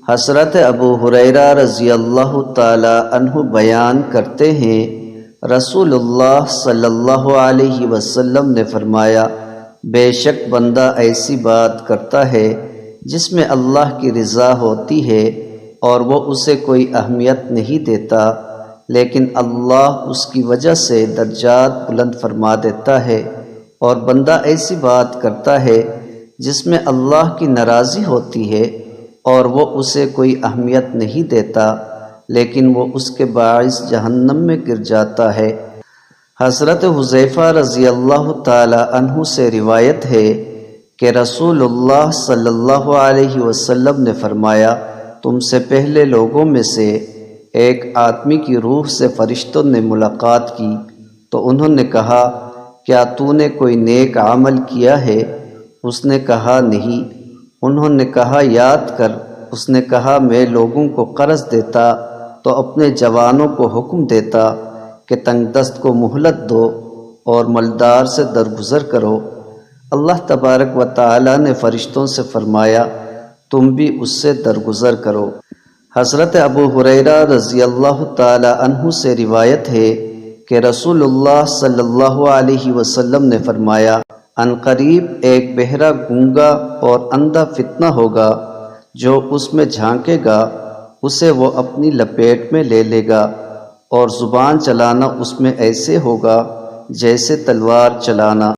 حضرت ابو ہریرہ رضی اللہ تعالی عنہ بیان کرتے ہیں، رسول اللہ صلی اللہ علیہ وسلم نے فرمایا، بے شک بندہ ایسی بات کرتا ہے جس میں اللہ کی رضا ہوتی ہے اور وہ اسے کوئی اہمیت نہیں دیتا، لیکن اللہ اس کی وجہ سے درجات بلند فرما دیتا ہے، اور بندہ ایسی بات کرتا ہے جس میں اللہ کی ناراضی ہوتی ہے اور وہ اسے کوئی اہمیت نہیں دیتا، لیکن وہ اس کے باعث جہنم میں گر جاتا ہے۔ حضرت حذیفہ رضی اللہ تعالی عنہ سے روایت ہے کہ رسول اللہ صلی اللہ علیہ وسلم نے فرمایا، تم سے پہلے لوگوں میں سے ایک آدمی کی روح سے فرشتوں نے ملاقات کی تو انہوں نے کہا، کیا تو نے کوئی نیک عمل کیا ہے؟ اس نے کہا، نہیں۔ انہوں نے کہا، یاد کر۔ اس نے کہا، میں لوگوں کو قرض دیتا تو اپنے جوانوں کو حکم دیتا کہ تنگ دست کو مہلت دو اور مالدار سے درگزر کرو۔ اللہ تبارک و تعالی نے فرشتوں سے فرمایا، تم بھی اس سے درگزر کرو۔ حضرت ابو ہریرہ رضی اللہ تعالی عنہ سے روایت ہے کہ رسول اللہ صلی اللہ علیہ وسلم نے فرمایا، عنقریب ایک بہرا، گونگا اور اندھا فتنہ ہوگا، جو اس میں جھانکے گا اسے وہ اپنی لپیٹ میں لے لے گا، اور زبان چلانا اس میں ایسے ہوگا جیسے تلوار چلانا۔